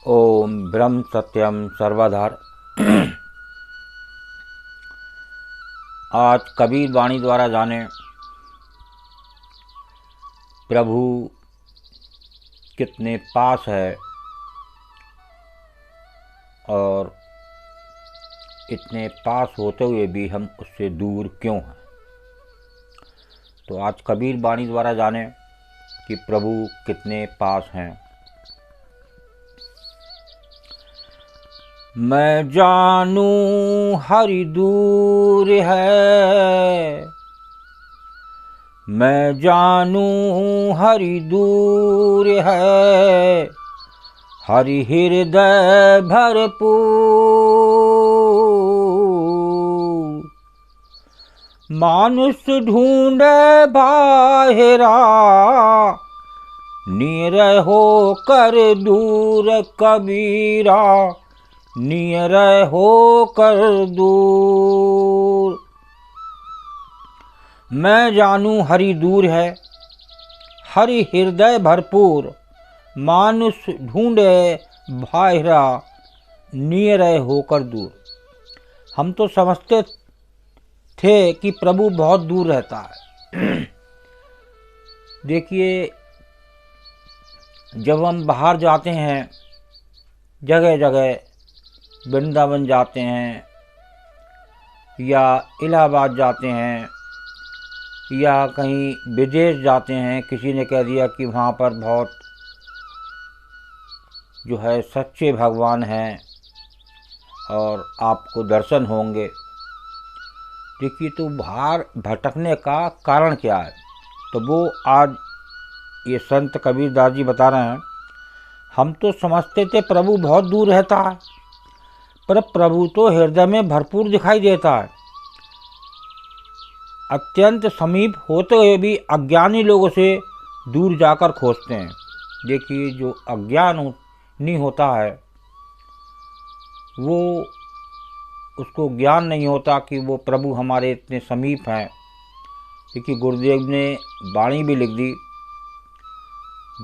ओम ब्रह्म सत्यम सर्वधार। आज कबीर वाणी द्वारा जाने प्रभु कितने पास है और इतने पास होते हुए भी हम उससे दूर क्यों हैं। तो आज कबीर वाणी द्वारा जाने कि प्रभु कितने पास हैं। मैं जानूं हरि दूर है, मैं जानूं हरि दूर है, हरि हृदय भरपूर। मानुष ढूंढे बाहिरा, निरय हो कर दूर कबीरा, निरय हो कर दूर। मैं जानूं हरि दूर है, हरि हृदय भरपूर। मानुष ढूंढे बाहिरा, निरय होकर दूर। हम तो समझते थे कि प्रभु बहुत दूर रहता है। देखिए, जब हम बाहर जाते हैं, जगह जगह वृंदावन जाते हैं या इलाहाबाद जाते हैं या कहीं विदेश जाते हैं, किसी ने कह दिया कि वहाँ पर बहुत जो है सच्चे भगवान हैं और आपको दर्शन होंगे। देखिए, तो बाहर भटकने का कारण क्या है? तो वो आज ये संत कबीरदास जी बता रहे हैं। हम तो समझते थे प्रभु बहुत दूर रहता है, पर प्रभु तो हृदय में भरपूर दिखाई देता है। अत्यंत समीप होते हुए भी अज्ञानी लोगों से दूर जाकर खोजते हैं। देखिए, जो अज्ञान नहीं होता है वो उसको ज्ञान नहीं होता कि वो प्रभु हमारे इतने समीप हैं। क्योंकि गुरुदेव ने वाणी भी लिख दी,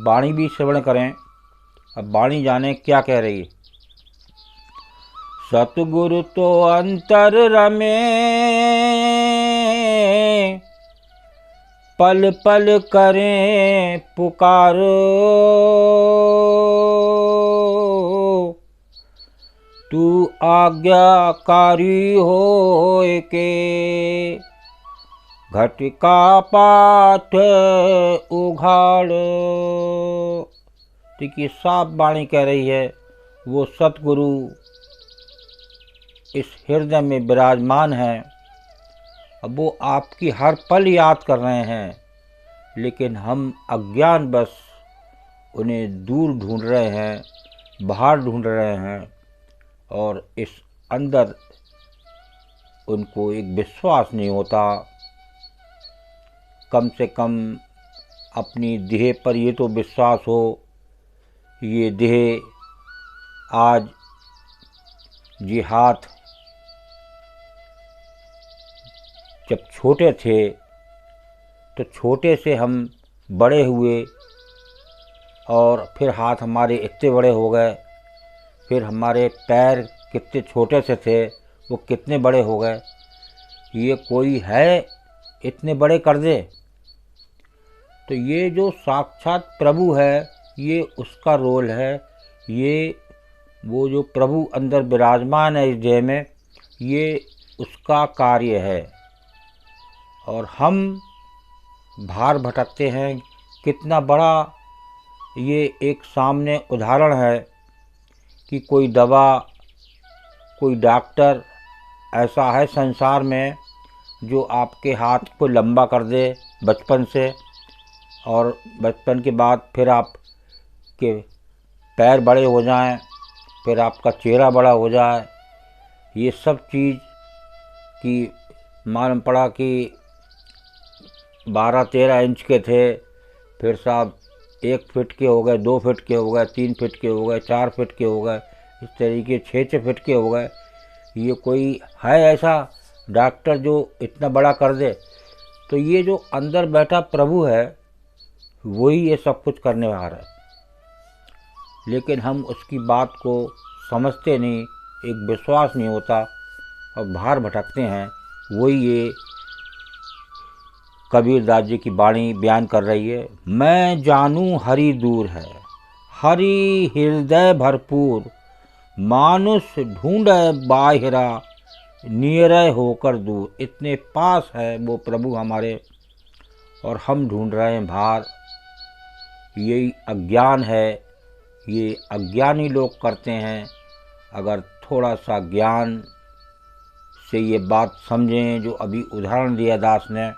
वाणी भी श्रवण करें। अब वाणी जाने क्या कह रही है। सतगुरु तो अंतर रमे, पल पल करें पुकारो। तू आज्ञाकारी होए के, घट का पाठ उघाड़ो। देखिए, साफ वाणी कह रही है। वो सतगुरु इस हृदय में विराजमान है। अब वो आपकी हर पल याद कर रहे हैं, लेकिन हम अज्ञानवश उन्हें दूर ढूंढ रहे हैं, बाहर ढूंढ रहे हैं और इस अंदर उनको एक विश्वास नहीं होता। कम से कम अपनी देह पर ये तो विश्वास हो, ये देह आज ये हाथ जब छोटे थे तो छोटे से हम बड़े हुए और फिर हाथ हमारे इतने बड़े हो गए, फिर हमारे पैर कितने छोटे से थे वो कितने बड़े हो गए। ये कोई है इतने बड़े कर दे? तो ये जो साक्षात प्रभु है, ये उसका रोल है। ये वो जो प्रभु अंदर विराजमान है इस देह में, ये उसका कार्य है। और हम बाहर भटकते हैं। कितना बड़ा ये एक सामने उदाहरण है कि कोई दवा, कोई डॉक्टर ऐसा है संसार में जो आपके हाथ को लंबा कर दे बचपन से, और बचपन के बाद फिर आपके पैर बड़े हो जाएं, फिर आपका चेहरा बड़ा हो जाए। ये सब चीज़ की मालूम पड़ा कि 12-13 इंच के थे, फिर साहब 1 फीट के हो गए, 2 फीट के हो गए, 3 फीट के हो गए, 4 फीट के हो गए, इस तरीके 6-6 फीट के हो गए। ये कोई है ऐसा डॉक्टर जो इतना बड़ा कर दे? तो ये जो अंदर बैठा प्रभु है वही ये सब कुछ करने वाला है। लेकिन हम उसकी बात को समझते नहीं, एक विश्वास नहीं होता और बाहर भटकते हैं। वही ये कबीरदास जी की वाणी बयान कर रही है। मैं जानूं हरि दूर है, हरि हृदय भरपूर, मानुष ढूंढे बाहिरा, नियरय होकर दूर। इतने पास है वो प्रभु हमारे और हम ढूंढ रहे हैं बाहर। यही अज्ञान है, ये अज्ञानी लोग करते हैं। अगर थोड़ा सा ज्ञान से ये बात समझें जो अभी उदाहरण दिया दास ने,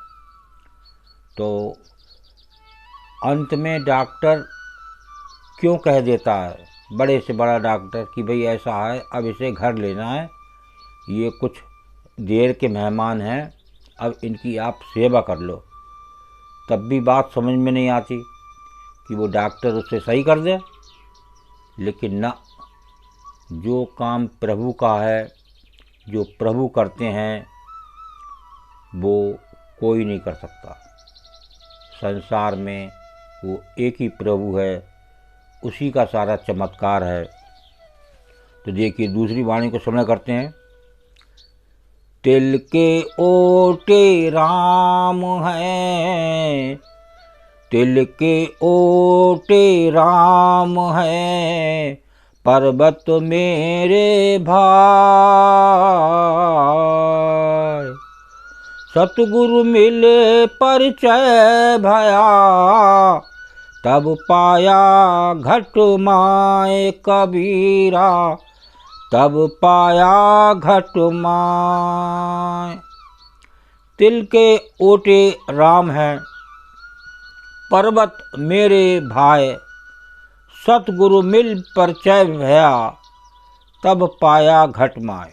तो अंत में डॉक्टर क्यों कह देता है, बड़े से बड़ा डॉक्टर, कि भाई ऐसा है अब इसे घर लेना है, ये कुछ देर के मेहमान हैं, अब इनकी आप सेवा कर लो। तब भी बात समझ में नहीं आती कि वो डॉक्टर उससे सही कर दे। लेकिन ना, जो काम प्रभु का है, जो प्रभु करते हैं, वो कोई नहीं कर सकता। संसार में वो एक ही प्रभु है, उसी का सारा चमत्कार है। तो देखिए दूसरी वाणी को श्रवण करते हैं। तिल के ओटे राम हैं, तिल के ओटे राम हैं, पर्वत मेरे भाई। सतगुरु मिले परिचय भया, तब पाया घट माए कबीरा, तब पाया घट माए। तिल के ओटे राम हैं, पर्वत मेरे भाई, सतगुरु मिल परिचय भया, तब पाया घट माए।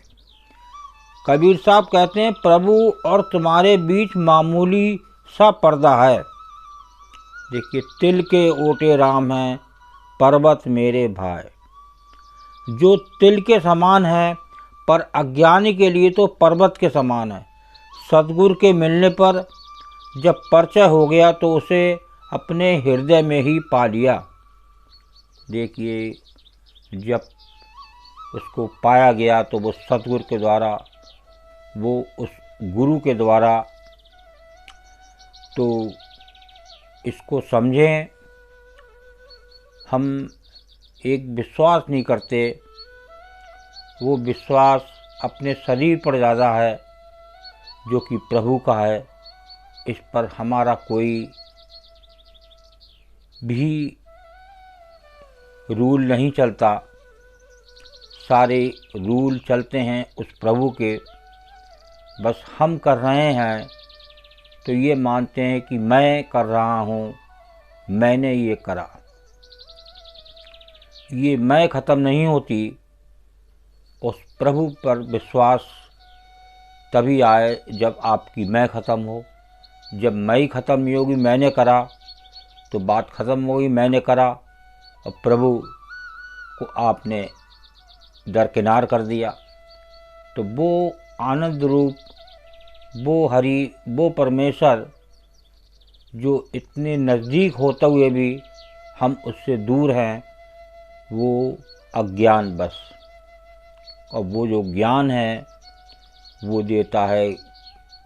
कबीर साहब कहते हैं प्रभु और तुम्हारे बीच मामूली सा पर्दा है। देखिए, तिल के ओटे राम हैं, पर्वत मेरे भाई। जो तिल के समान है पर अज्ञानी के लिए तो पर्वत के समान है। सतगुरु के मिलने पर जब परिचय हो गया तो उसे अपने हृदय में ही पा लिया। देखिए, जब उसको पाया गया तो वो सतगुरु के द्वारा, वो उस गुरु के द्वारा। तो इसको समझें, हम एक विश्वास नहीं करते, वो विश्वास अपने शरीर पर ज़्यादा है जो कि प्रभु का है। इस पर हमारा कोई भी रूल नहीं चलता, सारे रूल चलते हैं उस प्रभु के। बस हम कर रहे हैं तो ये मानते हैं कि मैं कर रहा हूँ, मैंने ये करा। ये मैं ख़त्म नहीं होती। उस प्रभु पर विश्वास तभी आए जब आपकी मैं ख़त्म हो। जब मैं ही ख़त्म नहीं होगी, मैंने करा, तो बात ख़त्म होगी। मैंने करा और प्रभु को आपने दरकिनार कर दिया। तो वो आनंद रूप, वो हरि, वो परमेश्वर जो इतने नज़दीक होते हुए भी हम उससे दूर हैं, वो अज्ञान बस। और वो जो ज्ञान है वो देता है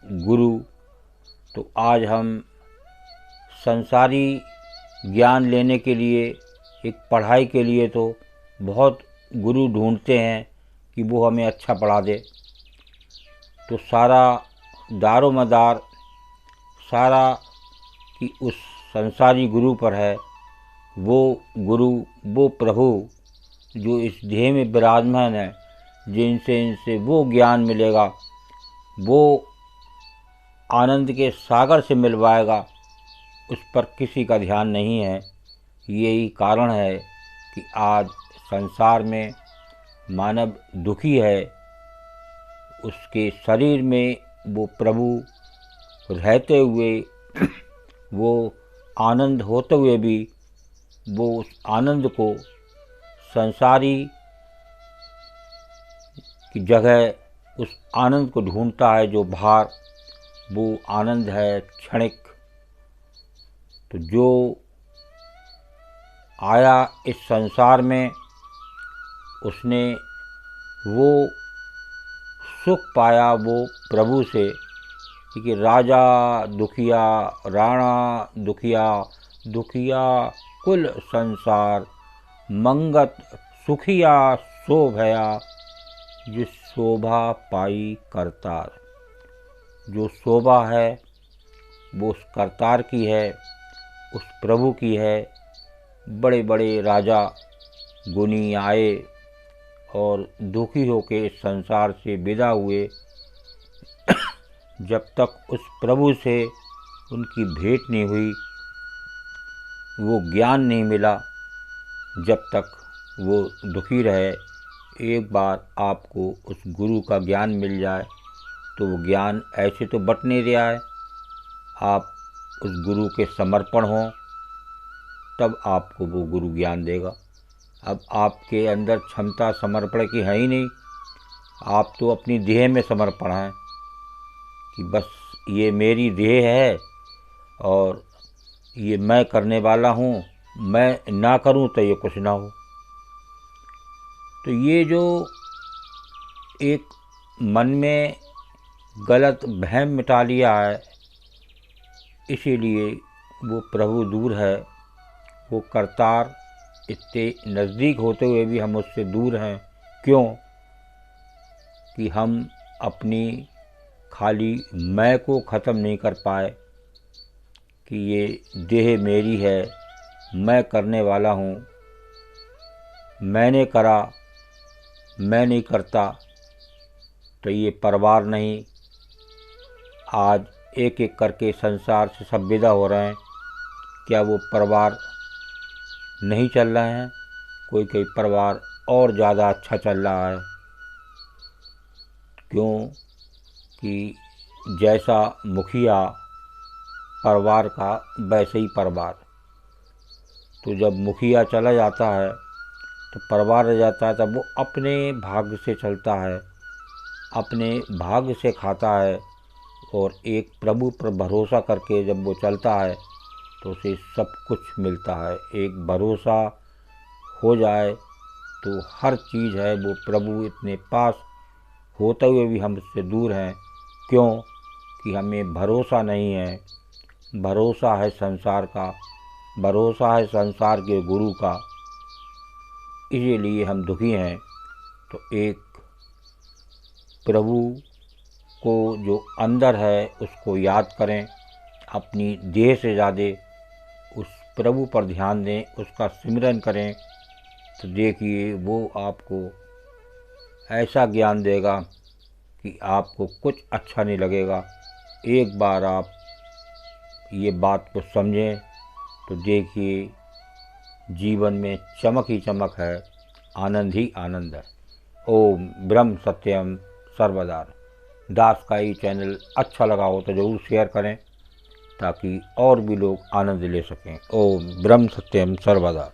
गुरु। तो आज हम संसारी ज्ञान लेने के लिए, एक पढ़ाई के लिए तो बहुत गुरु ढूंढते हैं कि वो हमें अच्छा पढ़ा दे। तो सारा दारो मदार सारा कि उस संसारी गुरु पर है। वो गुरु, वो प्रभु जो इस देह में विराजमान है, जिनसे इनसे वो ज्ञान मिलेगा, वो आनंद के सागर से मिलवाएगा, उस पर किसी का ध्यान नहीं है। यही कारण है कि आज संसार में मानव दुखी है। उसके शरीर में वो प्रभु रहते हुए, वो आनंद होते हुए भी, वो उस आनंद को संसारी की जगह उस आनंद को ढूंढता है जो बाहर, वो आनंद है क्षणिक। तो जो आया इस संसार में, उसने वो सुख पाया वो प्रभु से कि राजा दुखिया, राणा दुखिया, दुखिया कुल संसार, मंगत सुखिया सो भया, जिस शोभा पाई करतार। जो शोभा है वो उस करतार की है, उस प्रभु की है। बड़े बड़े राजा गुनी आए और दुखी होके इस संसार से विदा हुए। जब तक उस प्रभु से उनकी भेंट नहीं हुई, वो ज्ञान नहीं मिला, जब तक वो दुखी रहे। एक बार आपको उस गुरु का ज्ञान मिल जाए तो वो ज्ञान ऐसे तो बट नहीं रहा है। आप उस गुरु के समर्पण हों तब आपको वो गुरु ज्ञान देगा। अब आपके अंदर क्षमता समर्पण की है ही नहीं। आप तो अपनी देह में समर्पण हैं कि बस ये मेरी देह है और ये मैं करने वाला हूँ, मैं ना करूँ तो ये कुछ ना हो। तो ये जो एक मन में गलत वहम मिटा लिया है, इसीलिए वो प्रभु दूर है। वो करतार इतने नज़दीक होते हुए भी हम उससे दूर हैं। क्यों? कि हम अपनी खाली मैं को ख़त्म नहीं कर पाए कि ये देह मेरी है, मैं करने वाला हूँ, मैंने करा, मैं नहीं करता तो ये परिवार नहीं। आज एक एक करके संसार से सब विदा हो रहे हैं। क्या वो परिवार नहीं चल रहे हैं? कोई कोई परिवार और ज़्यादा अच्छा चल रहा है। क्यों? कि जैसा मुखिया परिवार का वैसे ही परिवार। तो जब मुखिया चला जाता है तो परिवार रह जाता है। तब वो अपने भाग्य से चलता है, अपने भाग्य से खाता है और एक प्रभु पर भरोसा करके जब वो चलता है तो उसे सब कुछ मिलता है। एक भरोसा हो जाए तो हर चीज़ है। वो प्रभु इतने पास होते हुए भी हम उससे दूर हैं। क्यों? कि हमें भरोसा नहीं है। भरोसा है संसार का, भरोसा है संसार के गुरु का, इसीलिए हम दुखी हैं। तो एक प्रभु को जो अंदर है उसको याद करें, अपनी देह से ज़्यादा उस प्रभु पर ध्यान दें, उसका सिमरन करें। तो देखिए वो आपको ऐसा ज्ञान देगा कि आपको कुछ अच्छा नहीं लगेगा। एक बार आप ये बात को समझें तो देखिए जीवन में चमक ही चमक है, आनंद ही आनंद है। ओम ब्रह्म सत्यम सर्वदा। दास का ये चैनल अच्छा लगा हो तो ज़रूर शेयर करें ताकि और भी लोग आनंद ले सकें। ओम ब्रह्म सत्यम सर्वदा।